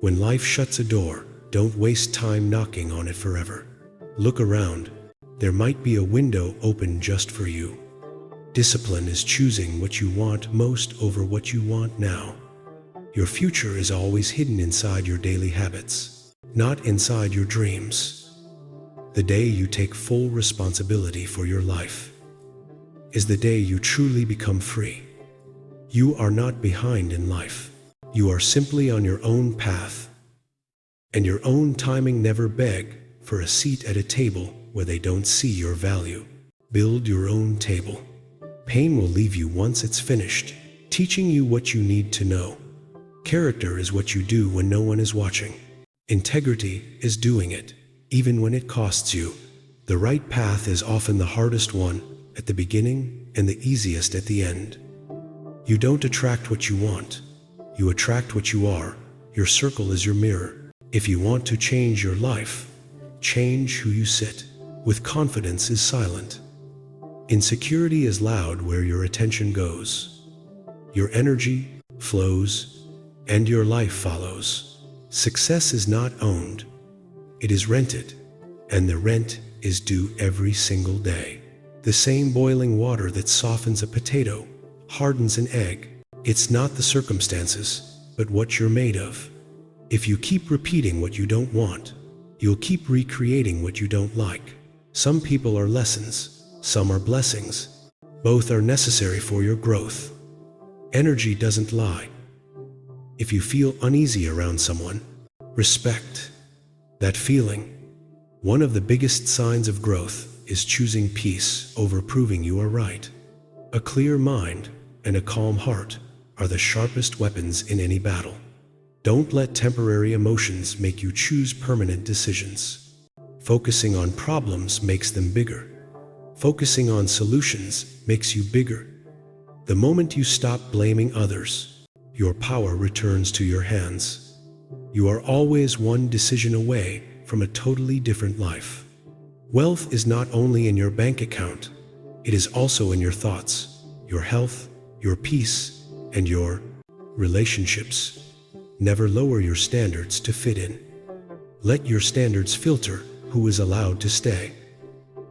When life shuts a door, don't waste time knocking on it forever. Look around. There might be a window open just for you. Discipline is choosing what you want most over what you want now. Your future is always hidden inside your daily habits, not inside your dreams. The day you take full responsibility for your life is the day you truly become free. You are not behind in life. You are simply on your own path. And your own timing. Never beg for a seat at a table where they don't see your value. Build your own table. Pain will leave you once it's finished, teaching you what you need to know. Character is what you do when no one is watching. Integrity is doing it, even when it costs you. The right path is often the hardest one at the beginning and the easiest at the end. You don't attract what you want. You attract what you are. Your circle is your mirror. If you want to change your life, change who you sit. With confidence is silent. Insecurity is loud where your attention goes. Your energy flows, and your life follows. Success is not owned. It is rented, and the rent is due every single day. The same boiling water that softens a potato hardens an egg. It's not the circumstances, but what you're made of. If you keep repeating what you don't want, you'll keep recreating what you don't like. Some people are lessons, some are blessings. Both are necessary for your growth. Energy doesn't lie. If you feel uneasy around someone, respect that feeling. One of the biggest signs of growth is choosing peace over proving you are right. A clear mind and a calm heart are the sharpest weapons in any battle. Don't let temporary emotions make you choose permanent decisions. Focusing on problems makes them bigger. Focusing on solutions makes you bigger. The moment you stop blaming others, your power returns to your hands. You are always one decision away from a totally different life. Wealth is not only in your bank account, it is also in your thoughts, your health, your peace, and your relationships. Never lower your standards to fit in. Let your standards filter who is allowed to stay.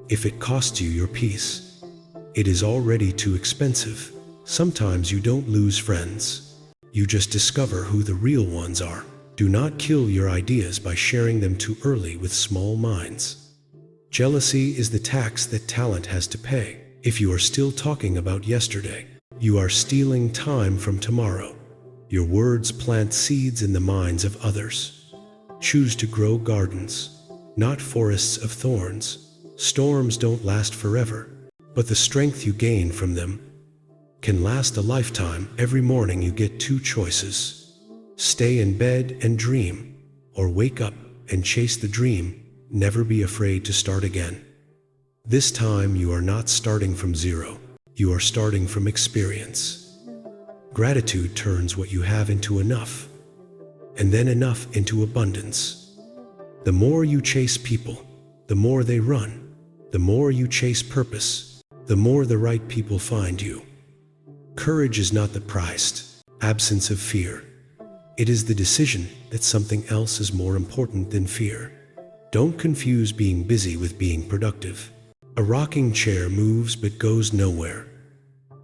If it costs you your peace, it is already too expensive. Sometimes you don't lose friends. You just discover who the real ones are. Do not kill your ideas by sharing them too early with small minds. Jealousy is the tax that talent has to pay. If you are still talking about yesterday, you are stealing time from tomorrow. Your words plant seeds in the minds of others. Choose to grow gardens, not forests of thorns. Storms don't last forever, but the strength you gain from them can last a lifetime. Every morning you get two choices. Stay in bed and dream, or wake up and chase the dream. Never be afraid to start again. This time you are not starting from zero. You are starting from experience. Gratitude turns what you have into enough, and then enough into abundance. The more you chase people, the more they run. The more you chase purpose, the more the right people find you. Courage is not the prized absence of fear. It is the decision that something else is more important than fear. Don't confuse being busy with being productive. A rocking chair moves but goes nowhere.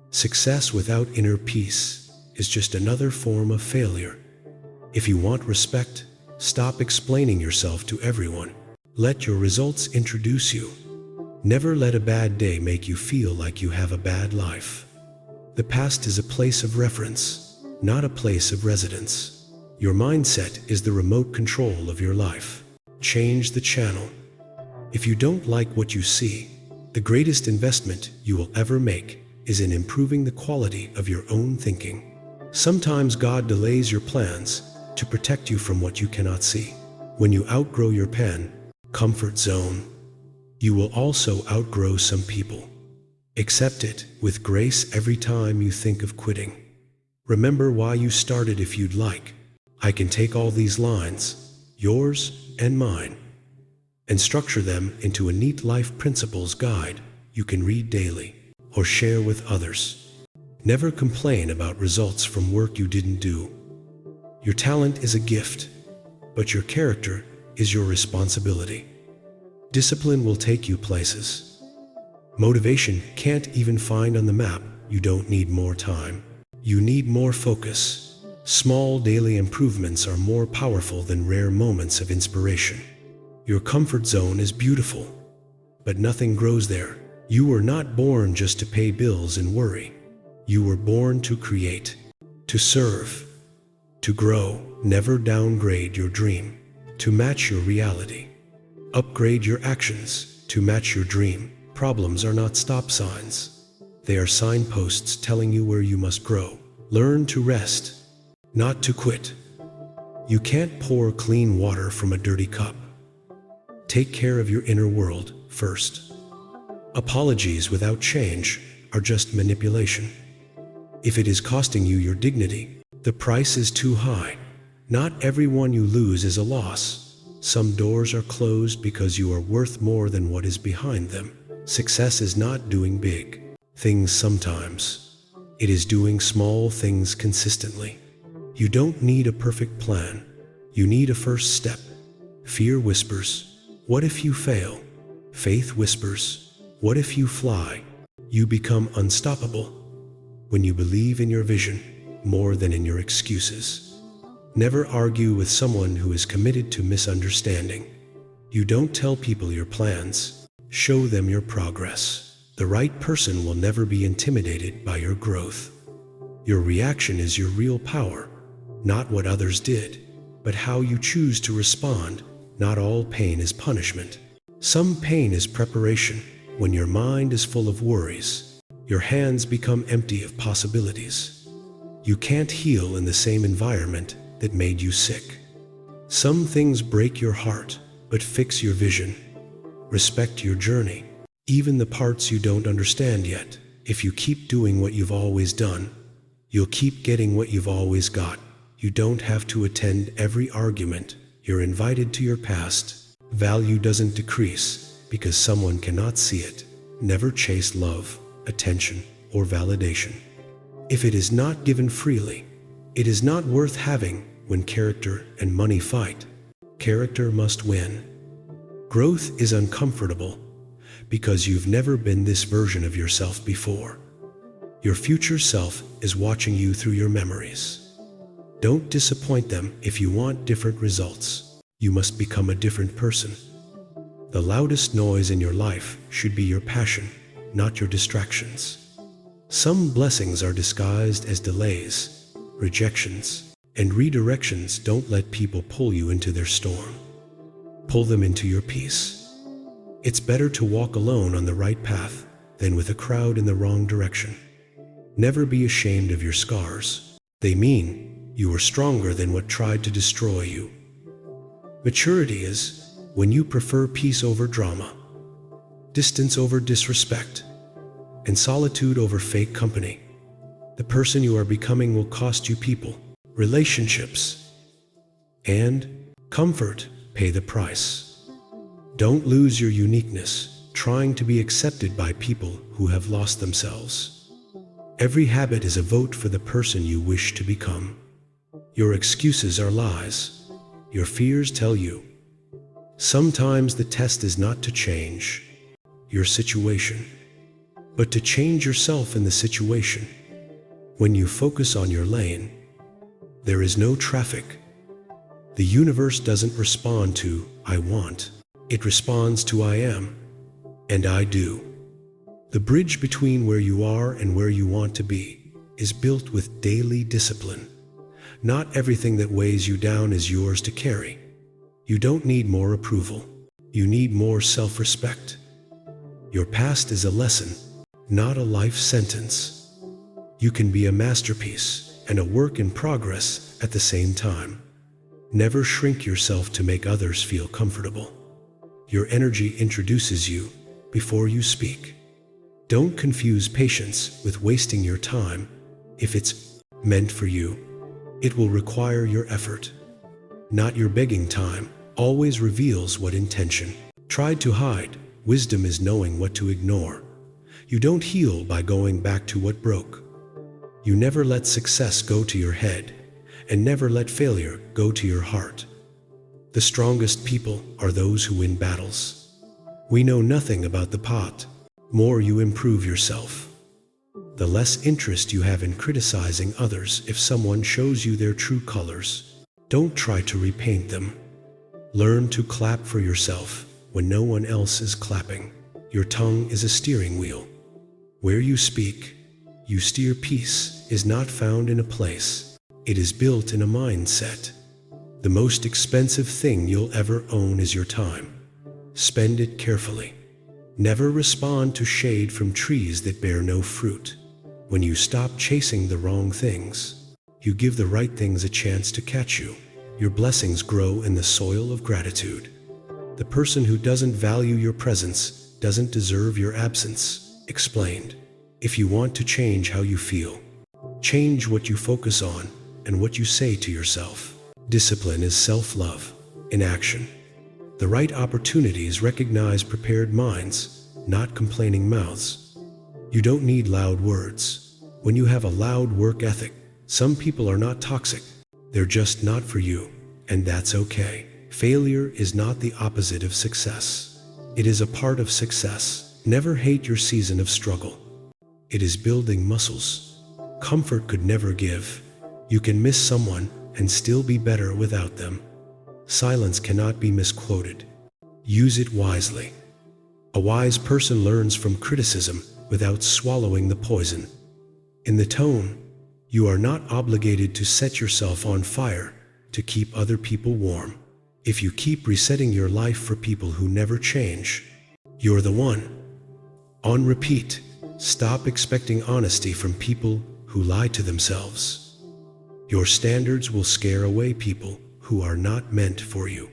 Success without inner peace is just another form of failure. If you want respect, stop explaining yourself to everyone. Let your results introduce you. Never let a bad day make you feel like you have a bad life. The past is a place of reference, not a place of residence. Your mindset is the remote control of your life. Change the channel. If you don't like what you see, the greatest investment you will ever make is in improving the quality of your own thinking. Sometimes God delays your plans to protect you from what you cannot see. When you outgrow your comfort zone, you will also outgrow some people. Accept it with grace every time you think of quitting. Remember why you started if you'd like. I can take all these lines, yours and mine, and structure them into a neat life principles guide you can read daily or share with others. Never complain about results from work you didn't do. Your talent is a gift. but your character is your responsibility. Discipline will take you places. Motivation can't even find on the map. You don't need more time. You need more focus. Small daily improvements are more powerful than rare moments of inspiration. Your comfort zone is beautiful, but nothing grows there. You were not born just to pay bills and worry. You were born to create, to serve, to grow. Never downgrade your dream to match your reality. Upgrade your actions to match your dream. Problems are not stop signs. They are signposts telling you where you must grow. Learn to rest, not to quit. You can't pour clean water from a dirty cup. Take care of your inner world first. Apologies without change are just manipulation. If it is costing you your dignity, the price is too high. Not everyone you lose is a loss. Some doors are closed because you are worth more than what is behind them. Success is not doing big things sometimes. It is doing small things consistently. You don't need a perfect plan. You need a first step. Fear whispers, "What if you fail?" Faith whispers, "What if you fly?" You become unstoppable when you believe in your vision more than in your excuses. Never argue with someone who is committed to misunderstanding. You don't tell people your plans. Show them your progress. The right person will never be intimidated by your growth. Your reaction is your real power, not what others did, but how you choose to respond. Not all pain is punishment. Some pain is preparation. When your mind is full of worries, your hands become empty of possibilities. You can't heal in the same environment that made you sick. Some things break your heart, but fix your vision. Respect your journey, even the parts you don't understand yet. If you keep doing what you've always done, you'll keep getting what you've always got. You don't have to attend every argument. You're invited to your past. Value doesn't decrease because someone cannot see it. Never chase love, attention, or validation. If it is not given freely, it is not worth having. When character and money fight, character must win. Growth is uncomfortable because you've never been this version of yourself before. Your future self is watching you through your memories. Don't disappoint them. If you want different results, you must become a different person. The loudest noise in your life should be your passion, not your distractions. Some blessings are disguised as delays, rejections, and redirections. Don't let people pull you into their storm. Pull them into your peace. It's better to walk alone on the right path than with a crowd in the wrong direction. Never be ashamed of your scars. They mean you are stronger than what tried to destroy you. Maturity is when you prefer peace over drama, distance over disrespect, and solitude over fake company. The person you are becoming will cost you people, relationships, and comfort. Pay the price. Don't lose your uniqueness trying to be accepted by people who have lost themselves. Every habit is a vote for the person you wish to become. Your excuses are lies. Your fears tell you. Sometimes the test is not to change your situation, but to change yourself in the situation. When you focus on your lane, there is no traffic. The universe doesn't respond to "I want." It responds to "I am" and "I do." The bridge between where you are and where you want to be is built with daily discipline. Not everything that weighs you down is yours to carry. You don't need more approval. You need more self-respect. Your past is a lesson, not a life sentence. You can be a masterpiece and a work in progress at the same time. Never shrink yourself to make others feel comfortable. Your energy introduces you before you speak. Don't confuse patience with wasting your time. If it's meant for you, it will require your effort, not your begging time. Always reveals what intention tried to hide. Wisdom is knowing what to ignore. You don't heal by going back to what broke. You never let success go to your head, and never let failure go to your heart. The strongest people are those who win battles. We know nothing about the pot. More you improve yourself, the less interest you have in criticizing others. If someone shows you their true colors, don't try to repaint them. Learn to clap for yourself when no one else is clapping. Your tongue is a steering wheel. Where you speak, you steer. Peace is not found in a place. It is built in a mindset. The most expensive thing you'll ever own is your time. Spend it carefully. Never respond to shade from trees that bear no fruit. When you stop chasing the wrong things, you give the right things a chance to catch you. Your blessings grow in the soil of gratitude. The person who doesn't value your presence doesn't deserve your absence. Explained. If you want to change how you feel, change what you focus on and what you say to yourself. Discipline is self-love in action. The right opportunities recognize prepared minds, not complaining mouths. You don't need loud words. When you have a loud work ethic, some people are not toxic. They're just not for you, and that's okay. Failure is not the opposite of success. It is a part of success. Never hate your season of struggle. It is building muscles. Comfort could never give. You can miss someone and still be better without them. Silence cannot be misquoted. Use it wisely. A wise person learns from criticism without swallowing the poison. In the tone, you are not obligated to set yourself on fire to keep other people warm. If you keep resetting your life for people who never change, you're the one. On repeat, stop expecting honesty from people who lie to themselves. Your standards will scare away people who are not meant for you.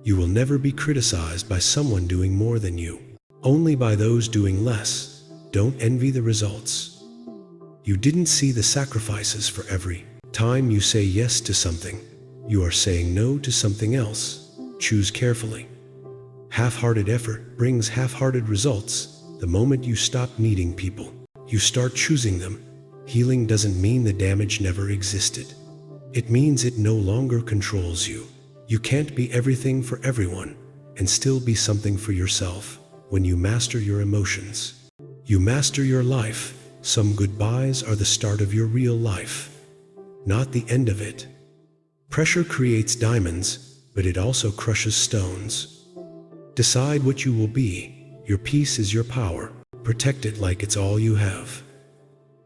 You will never be criticized by someone doing more than you, only by those doing less. Don't envy the results. You didn't see the sacrifices. For every time you say yes to something, you are saying no to something else. Choose carefully. Half-hearted effort brings half-hearted results. The moment you stop needing people, you start choosing them. Healing doesn't mean the damage never existed. It means it no longer controls you. You can't be everything for everyone and still be something for yourself. When you master your emotions, you master your life. Some goodbyes are the start of your real life, not the end of it. Pressure creates diamonds, but it also crushes stones. Decide what you will be. Your peace is your power. Protect it like it's all you have.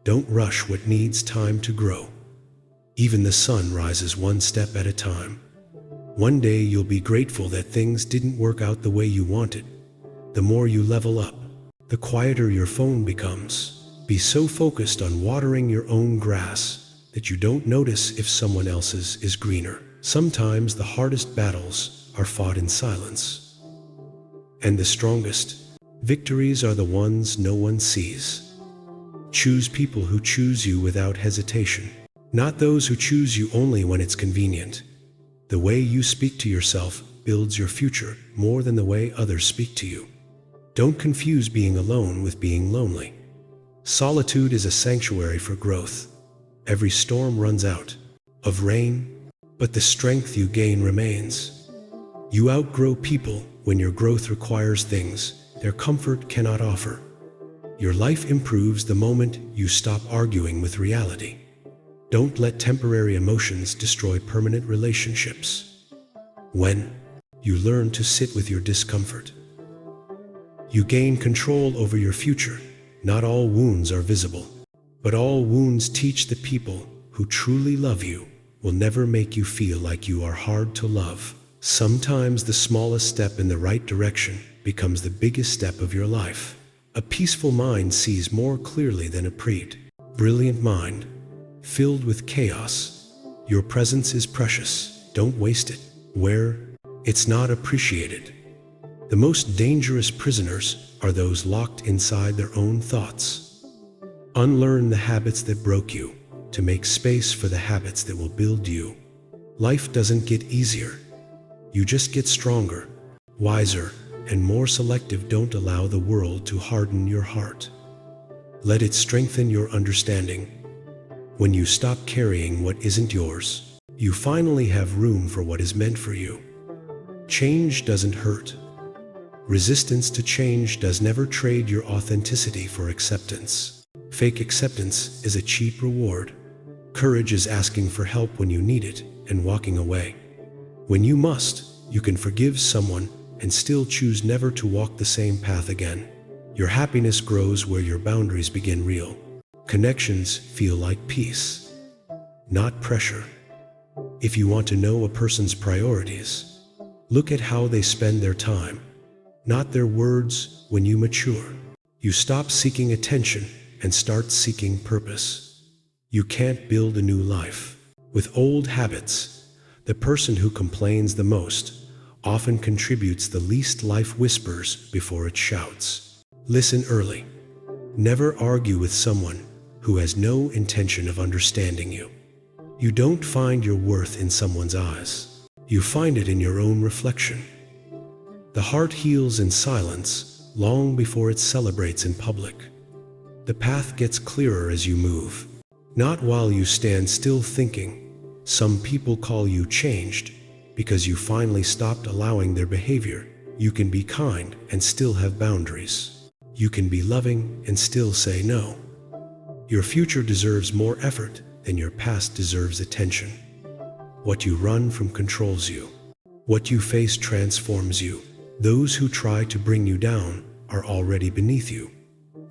Don't rush what needs time to grow. Even the sun rises one step at a time. One day you'll be grateful that things didn't work out the way you wanted. The more you level up, the quieter your phone becomes. Be so focused on watering your own grass that you don't notice if someone else's is greener. Sometimes the hardest battles are fought in silence. And the strongest victories are the ones no one sees. Choose people who choose you without hesitation, not those who choose you only when it's convenient. The way you speak to yourself builds your future more than the way others speak to you. Don't confuse being alone with being lonely. Solitude is a sanctuary for growth. Every storm runs out of rain, but the strength you gain remains. You outgrow people when your growth requires things their comfort cannot offer. Your life improves the moment you stop arguing with reality. Don't let temporary emotions destroy permanent relationships. When you learn to sit with your discomfort, you gain control over your future. Not all wounds are visible, but all wounds teach. The people who truly love you will never make you feel like you are hard to love. Sometimes the smallest step in the right direction becomes the biggest step of your life. A peaceful mind sees more clearly than a brilliant mind filled with chaos. Your presence is precious. Don't waste it where it's not appreciated. The most dangerous prisoners are those locked inside their own thoughts. Unlearn the habits that broke you to make space for the habits that will build you. Life doesn't get easier. You just get stronger, wiser, and more selective. Don't allow the world to harden your heart. Let it strengthen your understanding. When you stop carrying what isn't yours, you finally have room for what is meant for you. Change doesn't hurt. Resistance to change does never trade your authenticity for acceptance. Fake acceptance is a cheap reward. Courage is asking for help when you need it and walking away. When you must, you can forgive someone and still choose never to walk the same path again. Your happiness grows where your boundaries begin real. Connections feel like peace, not pressure. If you want to know a person's priorities, look at how they spend their time, not their words. When you mature, you stop seeking attention and start seeking purpose. You can't build a new life with old habits. The person who complains the most often contributes the least. Life whispers before it shouts. Listen early. Never argue with someone who has no intention of understanding you. You don't find your worth in someone's eyes. You find it in your own reflection. The heart heals in silence long before it celebrates in public. The path gets clearer as you move, not while you stand still thinking. Some people call you changed because you finally stopped allowing their behavior. You can be kind and still have boundaries. You can be loving and still say no. Your future deserves more effort than your past deserves attention. What you run from controls you. What you face transforms you. Those who try to bring you down are already beneath you.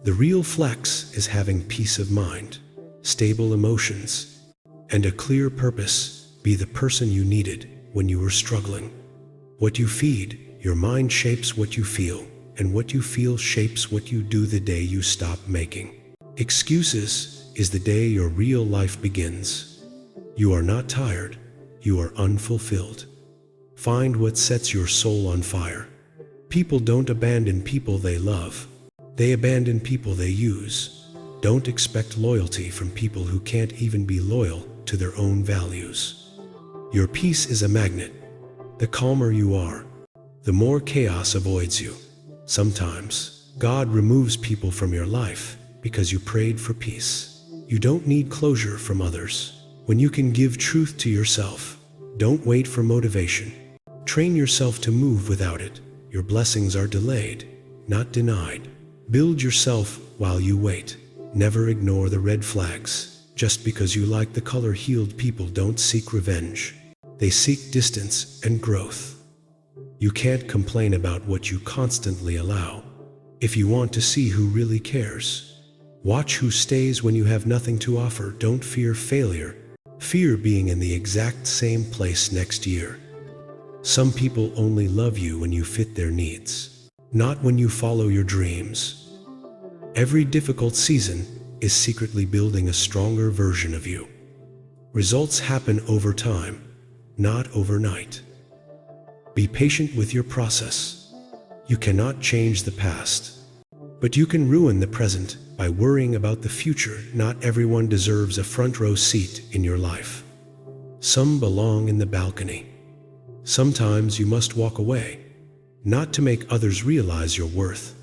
The real flex is having peace of mind, stable emotions, and a clear purpose. Be the person you needed when you were struggling. What you feed your mind shapes what you feel, and what you feel shapes what you do. The day you stop making excuses is the day your real life begins. You are not tired, you are unfulfilled. Find what sets your soul on fire. People don't abandon people they love. They abandon people they use. Don't expect loyalty from people who can't even be loyal to their own values. Your peace is a magnet. The calmer you are, the more chaos avoids you. Sometimes, God removes people from your life because you prayed for peace. You don't need closure from others when you can give truth to yourself. Don't wait for motivation. Train yourself to move without it. Your blessings are delayed, not denied. Build yourself while you wait. Never ignore the red flags. Just because you like the color. Healed people don't seek revenge. They seek distance and growth. You can't complain about what you constantly allow. If you want to see who really cares, watch who stays when you have nothing to offer. Don't fear failure. Fear being in the exact same place next year. Some people only love you when you fit their needs, not when you follow your dreams. Every difficult season is secretly building a stronger version of you. Results happen over time, not overnight. Be patient with your process. You cannot change the past, but you can ruin the present by worrying about the future. Not everyone deserves a front row seat in your life. Some belong in the balcony. Sometimes you must walk away, not to make others realize your worth,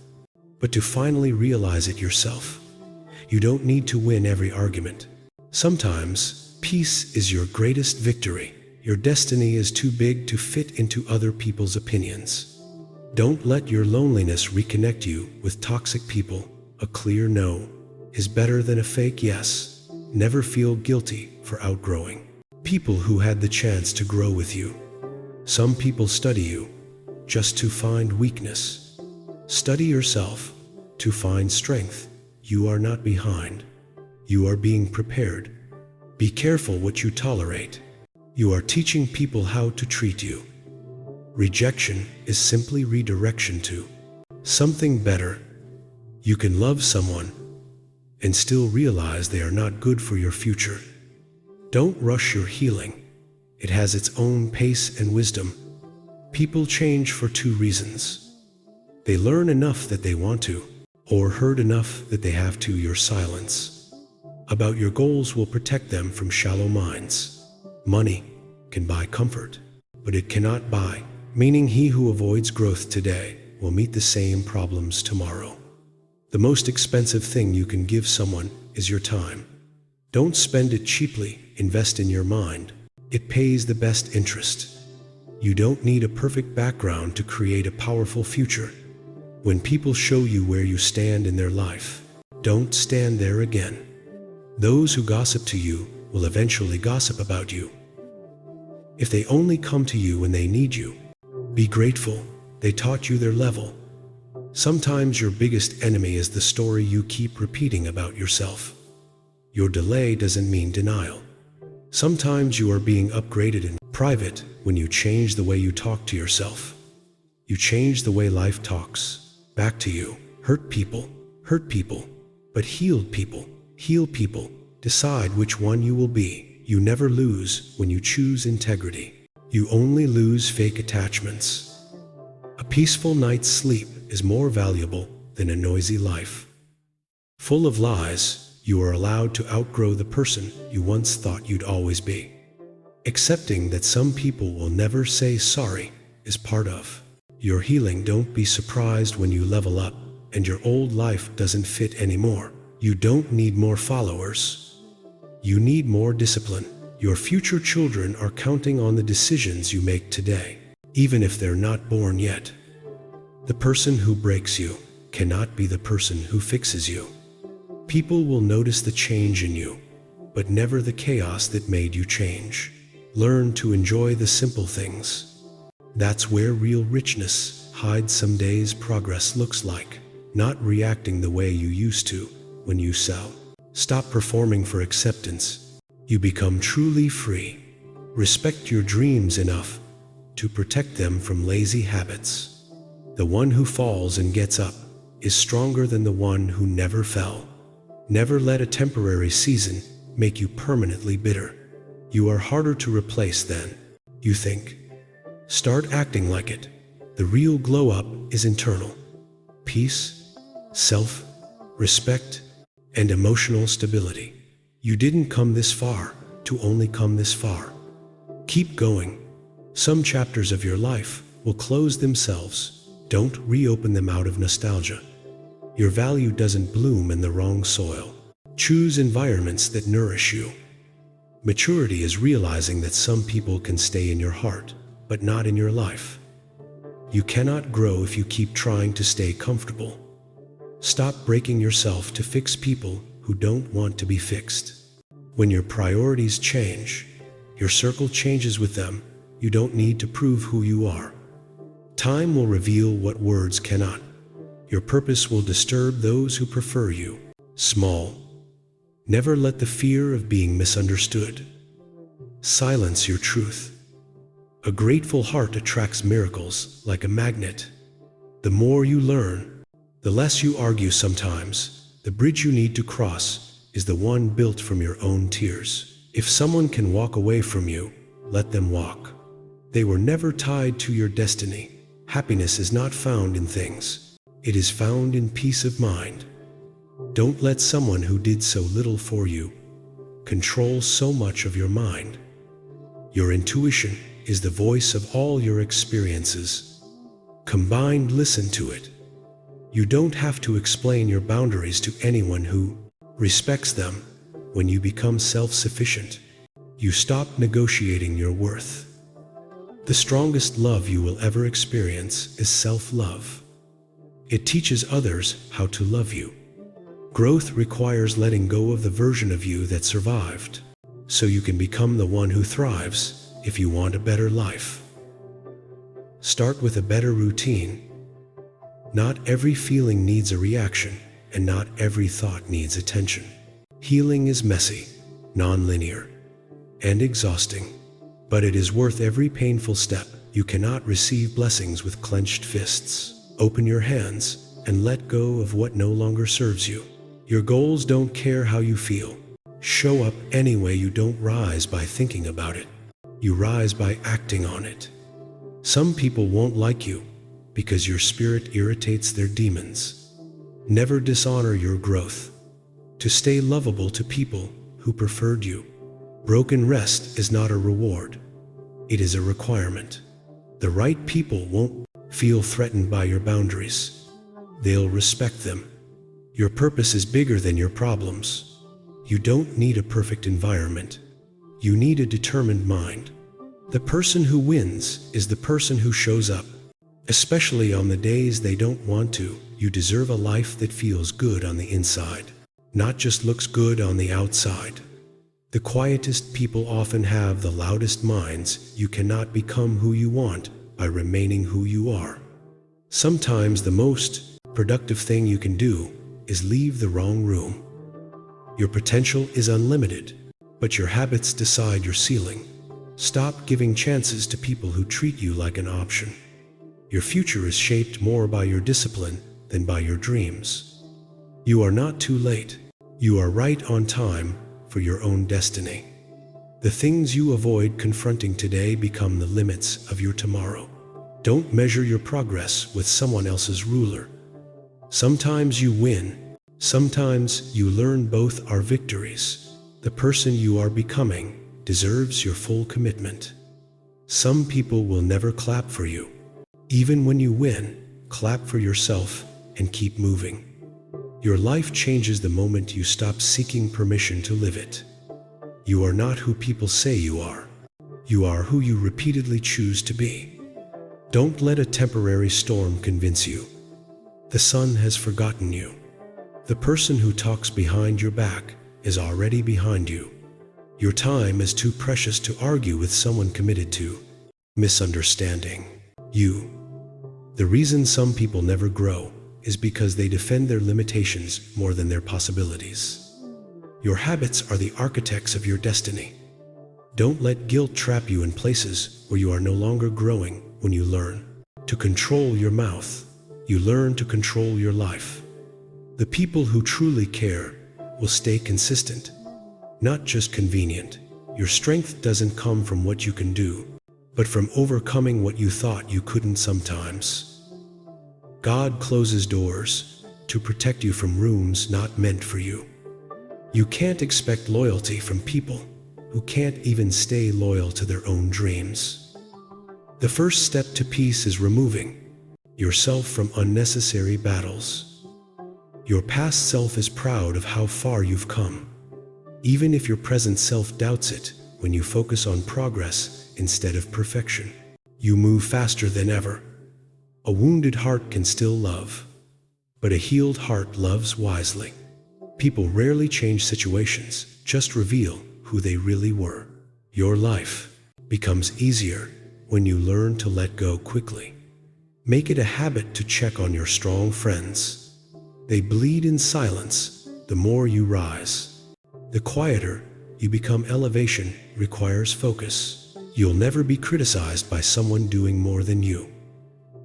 but to finally realize it yourself. You don't need to win every argument. Sometimes, peace is your greatest victory. Your destiny is too big to fit into other people's opinions. Don't let your loneliness reconnect you with toxic people. A clear no is better than a fake yes. Never feel guilty for outgrowing people who had the chance to grow with you. Some people study you just to find weakness. Study yourself to find strength. You are not behind. You are being prepared. Be careful what you tolerate. You are teaching people how to treat you. Rejection is simply redirection to something better. You can love someone and still realize they are not good for your future. Don't rush your healing. It has its own pace and wisdom. People change for two reasons. They learn enough that they want to, or heard enough that they have to. Your silence about your goals will protect them from shallow minds. Money can buy comfort, but it cannot buy meaning. He who avoids growth today will meet the same problems tomorrow. The most expensive thing you can give someone is your time. Don't spend it cheaply. Invest in your mind. It pays the best interest. You don't need a perfect background to create a powerful future. When people show you where you stand in their life, don't stand there again. Those who gossip to you will eventually gossip about you. If they only come to you when they need you, be grateful they taught you their level. Sometimes your biggest enemy is the story you keep repeating about yourself. Your delay doesn't mean denial. Sometimes you are being upgraded in private when you change the way you talk to yourself. You change the way life talks back to you. Hurt people, but healed people, heal people. Decide which one you will be. You never lose when you choose integrity. You only lose fake attachments. A peaceful night's sleep is more valuable than a noisy life. Full of lies, you are allowed to outgrow the person you once thought you'd always be. Accepting that some people will never say sorry is part of your healing. Don't be surprised when you level up and your old life doesn't fit anymore. You don't need more followers. You need more discipline. Your future children are counting on the decisions you make today, even if they're not born yet. The person who breaks you cannot be the person who fixes you. People will notice the change in you, but never the chaos that made you change. Learn to enjoy the simple things. That's where real richness hides. Some days progress looks like not reacting the way you used to when you sell. Stop performing for acceptance. You become truly free. Respect your dreams enough to protect them from lazy habits. The one who falls and gets up is stronger than the one who never fell. Never let a temporary season make you permanently bitter. You are harder to replace than you think. Start acting like it. The real glow up is internal. Peace, self-respect, and emotional stability. You didn't come this far to only come this far. Keep going. Some chapters of your life will close themselves. Don't reopen them out of nostalgia. Your value doesn't bloom in the wrong soil. Choose environments that nourish you. Maturity is realizing that some people can stay in your heart, but not in your life. You cannot grow if you keep trying to stay comfortable. Stop breaking yourself to fix people who don't want to be fixed. When your priorities change, your circle changes with them. You don't need to prove who you are. Time will reveal what words cannot. Your purpose will disturb those who prefer you. Small. Never let the fear of being misunderstood silence your truth. A grateful heart attracts miracles like a magnet. The more you learn, the less you argue. Sometimes the bridge you need to cross is the one built from your own tears. If someone can walk away from you, let them walk. They were never tied to your destiny. Happiness is not found in things. It is found in peace of mind. Don't let someone who did so little for you control so much of your mind. Your intuition is the voice of all your experiences. Combined, listen to it. You don't have to explain your boundaries to anyone who respects them. When you become self-sufficient, you stop negotiating your worth. The strongest love you will ever experience is self-love. It teaches others how to love you. Growth requires letting go of the version of you that survived, so you can become the one who thrives. If you want a better life, start with a better routine. Not every feeling needs a reaction, and not every thought needs attention. Healing is messy, non-linear, and exhausting, but it is worth every painful step. You cannot receive blessings with clenched fists. Open your hands and let go of what no longer serves you. Your goals don't care how you feel. Show up anyway. You don't rise by thinking about it. You rise by acting on it. Some people won't like you because your spirit irritates their demons. Never dishonor your growth. To stay lovable to people who preferred you. Broken rest is not a reward. It is a requirement. The right people won't feel threatened by your boundaries. They'll respect them. Your purpose is bigger than your problems. You don't need a perfect environment. You need a determined mind. The person who wins is the person who shows up, especially on the days they don't want to. You deserve a life that feels good on the inside, not just looks good on the outside. The quietest people often have the loudest minds. You cannot become who you want by remaining who you are. Sometimes the most productive thing you can do is leave the wrong room. Your potential is unlimited, but your habits decide your ceiling. Stop giving chances to people who treat you like an option. Your future is shaped more by your discipline than by your dreams. You are not too late. You are right on time for your own destiny. The things you avoid confronting today become the limits of your tomorrow. Don't measure your progress with someone else's ruler. Sometimes you win, sometimes you learn. Both are victories. The person you are becoming deserves your full commitment. Some people will never clap for you. Even when you win, clap for yourself and keep moving. Your life changes the moment you stop seeking permission to live it. You are not who people say you are. You are who you repeatedly choose to be. Don't let a temporary storm convince you. The sun has forgotten you. The person who talks behind your back is already behind you. Your time is too precious to argue with someone committed to misunderstanding you. The reason some people never grow is because they defend their limitations more than their possibilities. Your habits are the architects of your destiny. Don't let guilt trap you in places where you are no longer growing. When you learn to control your mouth, you learn to control your life. The people who truly care will stay consistent, not just convenient. Your strength doesn't come from what you can do, but from overcoming what you thought you couldn't sometimes. God closes doors to protect you from rooms not meant for you. You can't expect loyalty from people who can't even stay loyal to their own dreams. The first step to peace is removing yourself from unnecessary battles. Your past self is proud of how far you've come, even if your present self doubts it. When you focus on progress instead of perfection, you move faster than ever. A wounded heart can still love, but a healed heart loves wisely. People rarely change situations, just reveal who they really were. Your life becomes easier when you learn to let go quickly. Make it a habit to check on your strong friends. They bleed in silence. The more you rise, the quieter you become. Elevation requires focus. You'll never be criticized by someone doing more than you.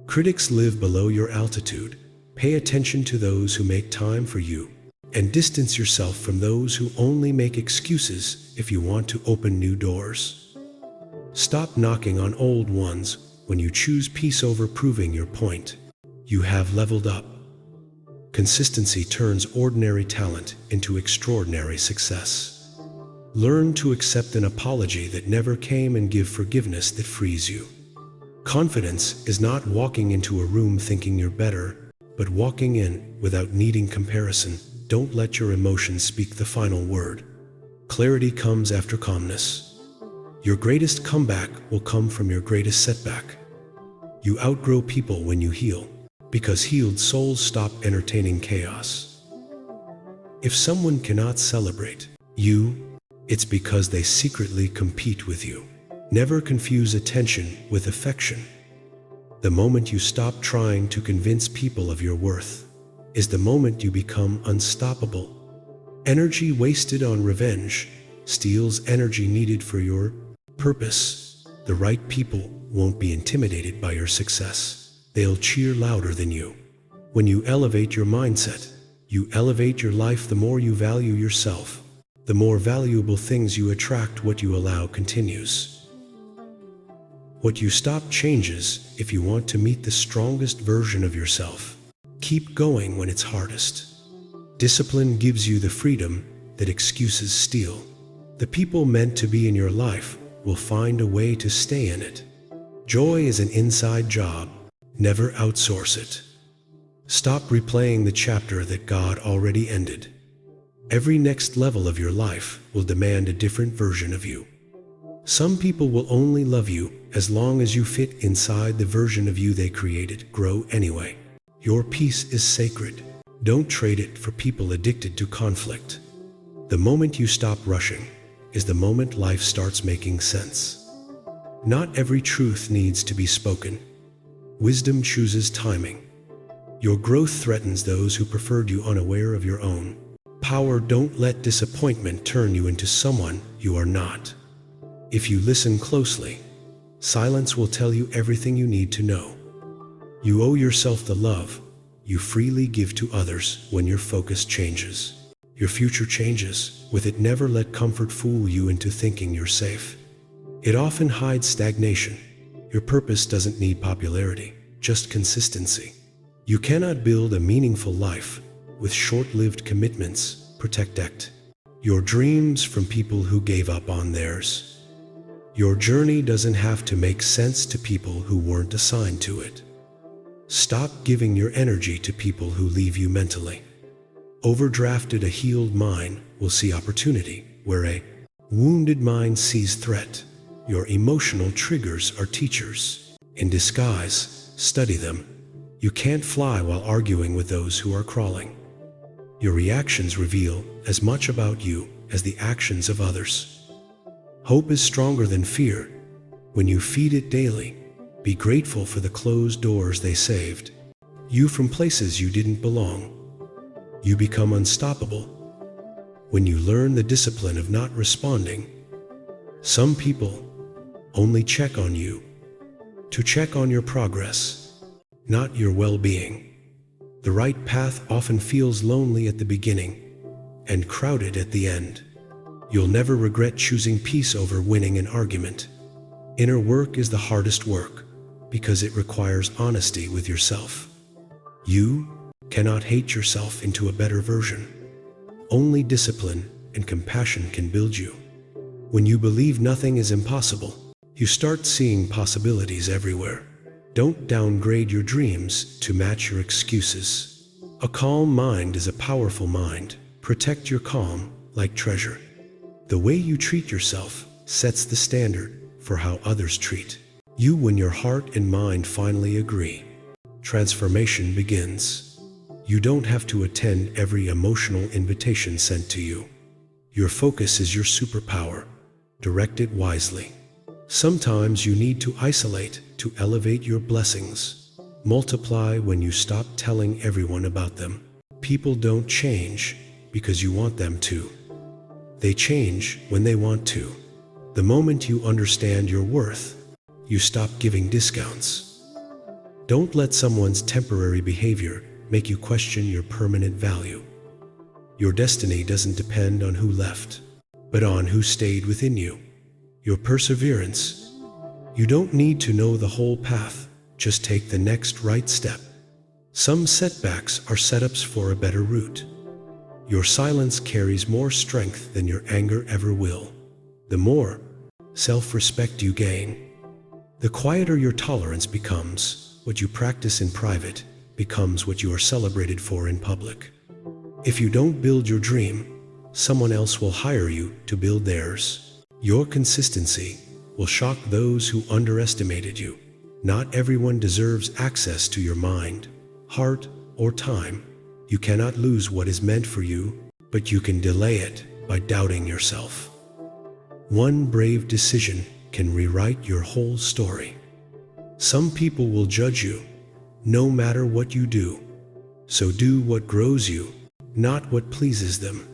Critics live below your altitude. Pay attention to those who make time for you, and distance yourself from those who only make excuses if you want to open new doors. Stop knocking on old ones. When you choose peace over proving your point, you have leveled up. Consistency turns ordinary talent into extraordinary success. Learn to accept an apology that never came and give forgiveness that frees you. Confidence is not walking into a room thinking you're better, but walking in without needing comparison. Don't let your emotions speak the final word. Clarity comes after calmness. Your greatest comeback will come from your greatest setback. You outgrow people when you heal, because healed souls stop entertaining chaos. If someone cannot celebrate you, it's because they secretly compete with you. Never confuse attention with affection. The moment you stop trying to convince people of your worth is the moment you become unstoppable. Energy wasted on revenge steals energy needed for your purpose. The right people won't be intimidated by your success. They'll cheer louder than you. When you elevate your mindset, you elevate your life. The more you value yourself, the more valuable things you attract. What you allow continues. What you stop changes. If you want to meet the strongest version of yourself, keep going when it's hardest. Discipline gives you the freedom that excuses steal. The people meant to be in your life will find a way to stay in it. Joy is an inside job. Never outsource it. Stop replaying the chapter that God already ended. Every next level of your life will demand a different version of you. Some people will only love you as long as you fit inside the version of you they created. Grow anyway. Your peace is sacred. Don't trade it for people addicted to conflict. The moment you stop rushing is the moment life starts making sense. Not every truth needs to be spoken. Wisdom chooses timing. Your growth threatens those who preferred you unaware of your own power. Don't let disappointment turn you into someone you are not. If you listen closely, silence will tell you everything you need to know. You owe yourself the love you freely give to others. When your focus changes, your future changes with it. Never let comfort fool you into thinking you're safe. It often hides stagnation. Your purpose doesn't need popularity, just consistency. You cannot build a meaningful life with short-lived commitments. Protect your dreams from people who gave up on theirs. Your journey doesn't have to make sense to people who weren't assigned to it. Stop giving your energy to people who leave you mentally overdrafted. A healed mind will see opportunity where a wounded mind sees threat. Your emotional triggers are teachers in disguise. Study them. You can't fly while arguing with those who are crawling. Your reactions reveal as much about you as the actions of others. Hope is stronger than fear. When you feed it daily, be grateful for the closed doors they saved you from places you didn't belong. You become unstoppable when you learn the discipline of not responding. Some people only check on you to check on your progress, not your well-being. The right path often feels lonely at the beginning and crowded at the end. You'll never regret choosing peace over winning an argument. Inner work is the hardest work because it requires honesty with yourself. You cannot hate yourself into a better version. Only discipline and compassion can build you. When you believe nothing is impossible, you start seeing possibilities everywhere. Don't downgrade your dreams to match your excuses. A calm mind is a powerful mind. Protect your calm like treasure. The way you treat yourself sets the standard for how others treat you. When your heart and mind finally agree, transformation begins. You don't have to attend every emotional invitation sent to you. Your focus is your superpower. Direct it wisely. Sometimes you need to isolate to elevate your blessings. Multiply when you stop telling everyone about them. People don't change because you want them to. They change when they want to. The moment you understand your worth, you stop giving discounts. Don't let someone's temporary behavior make you question your permanent value. Your destiny doesn't depend on who left, but on who stayed within you. Your perseverance. You don't need to know the whole path, just take the next right step. Some setbacks are setups for a better route. Your silence carries more strength than your anger ever will. The more self-respect you gain, the quieter your tolerance becomes. What you practice in private becomes what you are celebrated for in public. If you don't build your dream, someone else will hire you to build theirs. Your consistency will shock those who underestimated you. Not everyone deserves access to your mind, heart, or time. You cannot lose what is meant for you, but you can delay it by doubting yourself. One brave decision can rewrite your whole story. Some people will judge you, no matter what you do. So do what grows you, not what pleases them.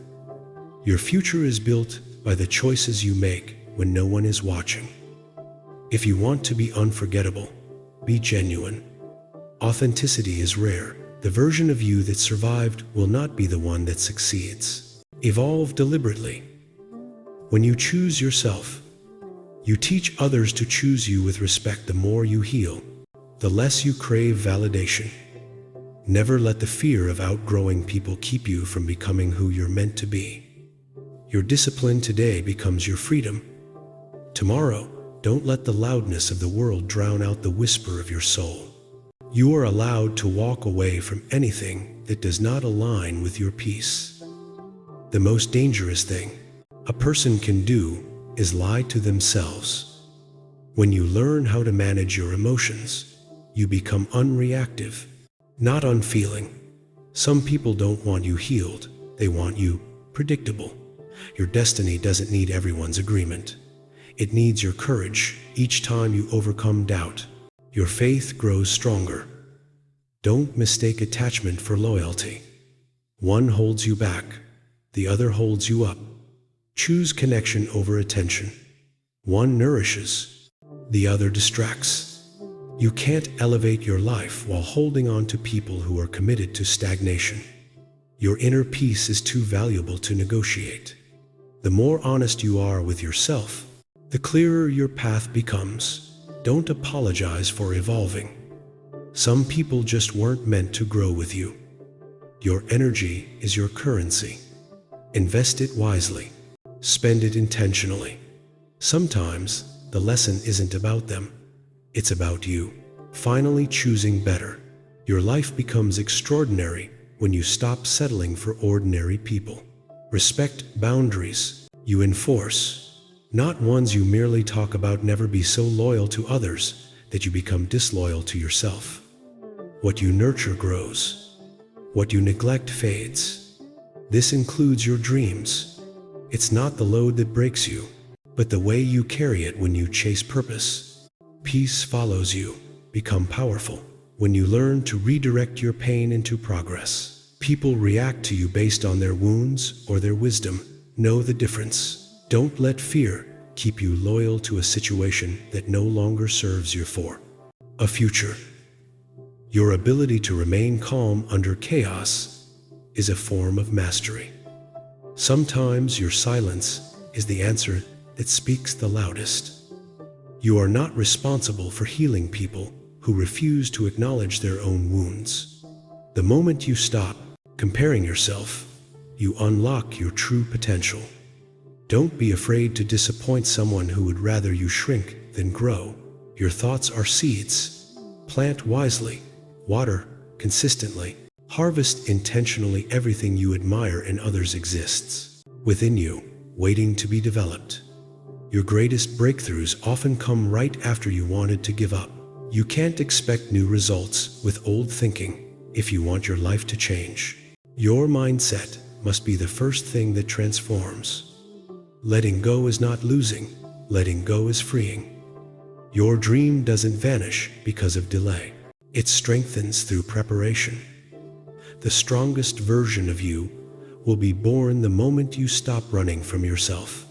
Your future is built by the choices you make when no one is watching. If you want to be unforgettable, be genuine. Authenticity is rare. The version of you that survived will not be the one that succeeds. Evolve deliberately. When you choose yourself, you teach others to choose you with respect. The more you heal, the less you crave validation. Never let the fear of outgrowing people keep you from becoming who you're meant to be. Your discipline today becomes your freedom. Tomorrow, don't let the loudness of the world drown out the whisper of your soul. You are allowed to walk away from anything that does not align with your peace. The most dangerous thing a person can do is lie to themselves. When you learn how to manage your emotions, you become unreactive, not unfeeling. Some people don't want you healed, they want you predictable. Your destiny doesn't need everyone's agreement. It needs your courage. Each time you overcome doubt, your faith grows stronger. Don't mistake attachment for loyalty. One holds you back, the other holds you up. Choose connection over attention. One nourishes, the other distracts. You can't elevate your life while holding on to people who are committed to stagnation. Your inner peace is too valuable to negotiate. The more honest you are with yourself, the clearer your path becomes. Don't apologize for evolving. Some people just weren't meant to grow with you. Your energy is your currency. Invest it wisely. Spend it intentionally. Sometimes the lesson isn't about them. It's about you. Finally choosing better. Your life becomes extraordinary when you stop settling for ordinary people. Respect boundaries you enforce, not ones you merely talk about. Never be so loyal to others that you become disloyal to yourself. What you nurture grows. What you neglect fades. This includes your dreams. It's not the load that breaks you, but the way you carry it when you chase purpose. Peace follows you. Become powerful when you learn to redirect your pain into progress. People react to you based on their wounds or their wisdom. Know the difference. Don't let fear keep you loyal to a situation that no longer serves you. For a future. Your ability to remain calm under chaos is a form of mastery. Sometimes your silence is the answer that speaks the loudest. You are not responsible for healing people who refuse to acknowledge their own wounds. The moment you stop comparing yourself, you unlock your true potential. Don't be afraid to disappoint someone who would rather you shrink than grow. Your thoughts are seeds. Plant wisely, water consistently, harvest intentionally. Everything you admire in others exists within you, waiting to be developed. Your greatest breakthroughs often come right after you wanted to give up. You can't expect new results with old thinking if you want your life to change. Your mindset must be the first thing that transforms. Letting go is not losing. Letting go is freeing. Your dream doesn't vanish because of delay. It strengthens through preparation. The strongest version of you will be born the moment you stop running from yourself.